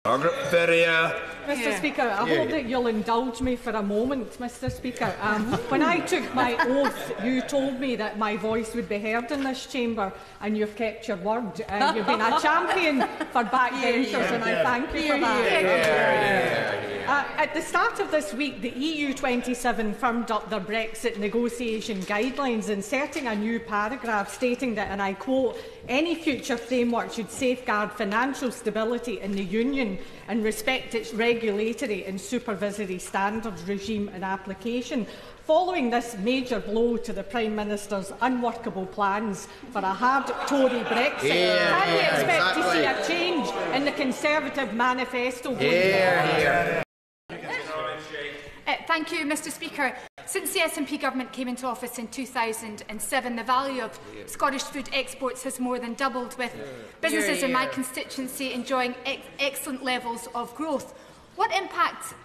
Margaret Ferrier. Mr Speaker, I hope that you'll indulge me for a moment, Mr Speaker. When I took my oath, you told me that my voice would be heard in this chamber, and you've kept your word. You've been a champion for backbenchers, and I thank you for that. At the start of this week, the EU27 firmed up their Brexit negotiation guidelines, inserting a new paragraph stating that, and I quote, "Any future framework should safeguard financial stability in the Union and respect its regulatory and supervisory standards, regime and application." Following this major blow to the Prime Minister's unworkable plans for a hard Tory Brexit, can we expect to see a change in the Conservative manifesto going forward? Thank you, Mr Speaker. Since the SNP government came into office in 2007, the value of Scottish food exports has more than doubled, with businesses in my constituency enjoying excellent levels of growth. What impact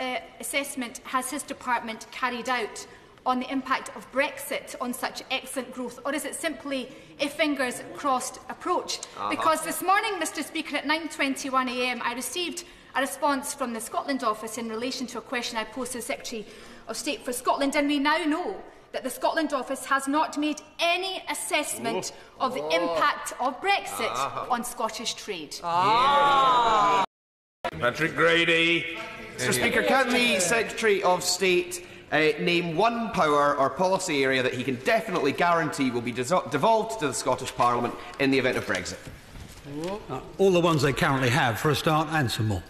assessment has his department carried out on the impact of Brexit on such excellent growth, or is it simply a fingers crossed approach? Because this morning, Mr Speaker, at 9:21 a.m, I received a response from the Scotland office in relation to a question I posed to the Secretary of State for Scotland, and we now know that the Scotland office has not made any assessment of the impact of Brexit on Scottish trade. Patrick Grady. Mr Speaker, can the Secretary of State name one power or policy area that he can definitely guarantee will be devolved to the Scottish Parliament in the event of Brexit? All the ones they currently have, for a start, and some more.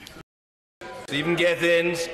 Stephen Gethins.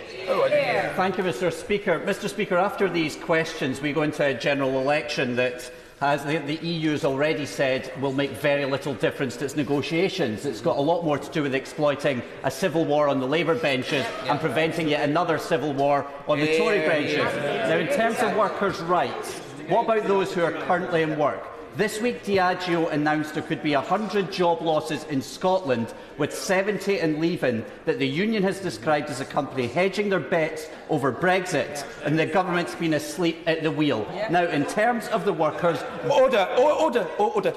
Thank you, Mr Speaker. Mr Speaker, after these questions, we go into a general election that, as the EU has already said, will make very little difference to its negotiations. It's got a lot more to do with exploiting a civil war on the Labour benches and preventing yet another civil war on the Tory benches. Now, in terms of workers' rights, what about those who are currently in work? This week, Diageo announced there could be 100 job losses in Scotland, with 70 in Leaving, that the union has described as a company hedging their bets over Brexit, and the government's been asleep at the wheel. Now, in terms of the workers... Order.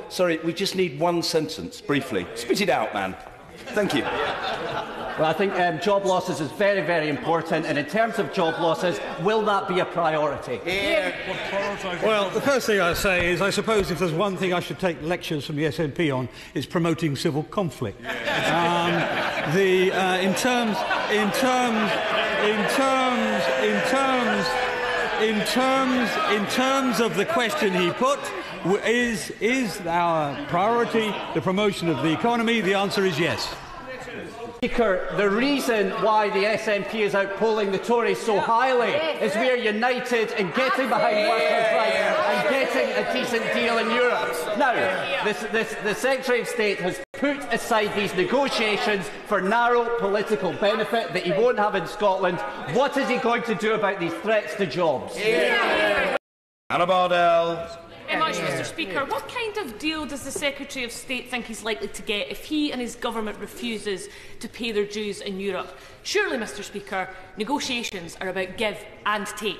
Sorry, we just need one sentence, briefly. Spit it out, man. Thank you. Well, I think job losses is very, very important, and in terms of job losses, will that be a priority? Well, the first thing I say is, I suppose if there's one thing I should take lectures from the SNP on, is promoting civil conflict. In terms of the question he put, is our priority the promotion of the economy? The answer is yes. Speaker, the reason why the SNP is outpolling the Tories so highly is we are united in getting behind workers' rights and getting a decent deal in Europe. Now, the Secretary of State has put aside these negotiations for narrow political benefit that he won't have in Scotland. What is he going to do about these threats to jobs? Bardell. Mr Speaker, what kind of deal does the Secretary of State think he's likely to get if he and his government refuses to pay their dues in Europe? Surely, Mr Speaker, negotiations are about give and take.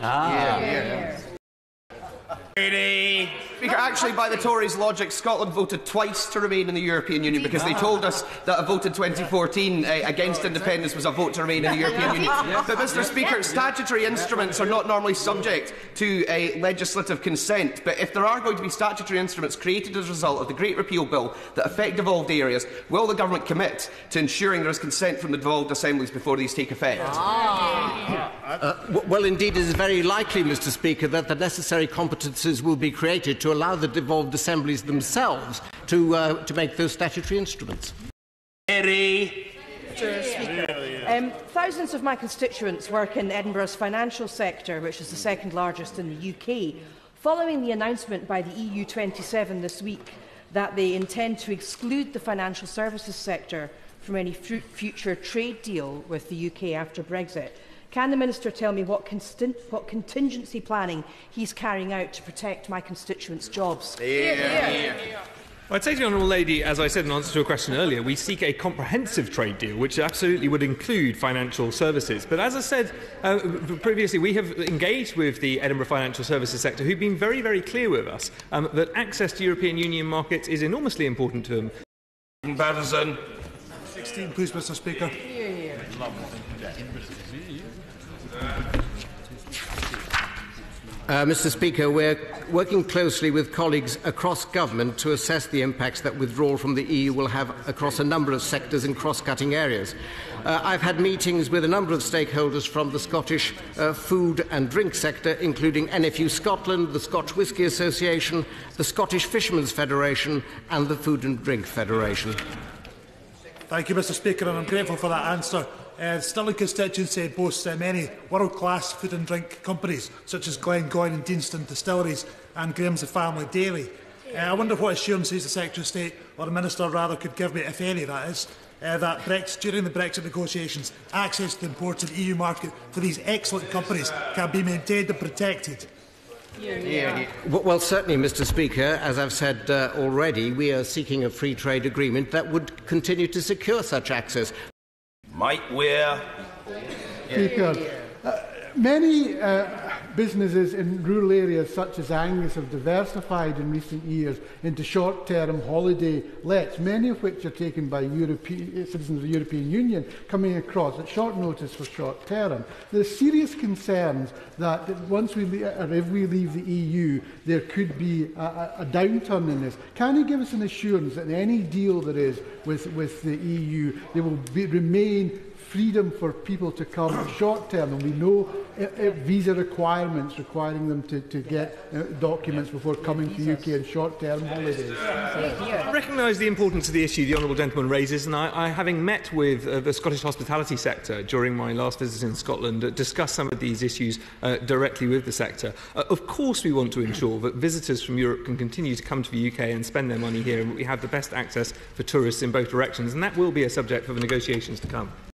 Speaker, actually, by the Tories' logic, Scotland voted twice to remain in the European Union, because they told us that a vote in 2014 against independence was a vote to remain in the European Union. But, Mr Speaker, statutory instruments are not normally subject to legislative consent. But if there are going to be statutory instruments created as a result of the Great Repeal Bill that affect devolved areas, will the government commit to ensuring there is consent from the devolved assemblies before these take effect? Well, indeed, it is very likely, Mr Speaker, that the necessary competences will be created to allow the devolved assemblies themselves to make those statutory instruments. Thousands of my constituents work in Edinburgh's financial sector, which is the second largest in the UK. Following the announcement by the EU27 this week that they intend to exclude the financial services sector from any future trade deal with the UK after Brexit, can the Minister tell me what contingency planning he's carrying out to protect my constituents' jobs? Well, I'd say to the Honourable Lady, as I said in answer to a question earlier, we seek a comprehensive trade deal, which absolutely would include financial services. But as I said previously, we have engaged with the Edinburgh financial services sector, who've been very, very clear with us that access to European Union markets is enormously important to them. Patterson. 16, please, Mr Speaker. Mr. Speaker, we're working closely with colleagues across government to assess the impacts that withdrawal from the EU will have across a number of sectors in cross-cutting areas. I've had meetings with a number of stakeholders from the Scottish food and drink sector, including NFU Scotland, the Scotch Whisky Association, the Scottish Fishermen's Federation and the Food and Drink Federation. Thank you, Mr. Speaker, and I'm grateful for that answer. Stirling constituency boasts many world-class food and drink companies, such as Glengoyne and Deanston Distilleries and Graham's The Family Dairy. I wonder what assurances the Secretary of State, or the Minister rather, could give me, if any that is, that during the Brexit negotiations, access to the important EU market for these excellent companies can be maintained and protected. Well, certainly, Mr. Speaker, as I've said already, we are seeking a free trade agreement that would continue to secure such access. Mike Weir. Speaker, many businesses in rural areas such as Angus have diversified in recent years into short-term holiday lets, many of which are taken by citizens of the European Union coming across at short notice for short term. There are serious concerns that once we or if we leave the EU, there could be a downturn in this. Can you give us an assurance that in any deal there is with the EU, there will remain freedom for people to come short term, and we know visa requirements requiring them to get documents before coming to the UK in short term holidays? I recognise the importance of the issue the honourable gentleman raises, and I having met with the Scottish hospitality sector during my last visit in Scotland, discussed some of these issues directly with the sector. Of course we want to ensure that visitors from Europe can continue to come to the UK and spend their money here, and we have the best access for tourists in both directions, and that will be a subject for the negotiations to come.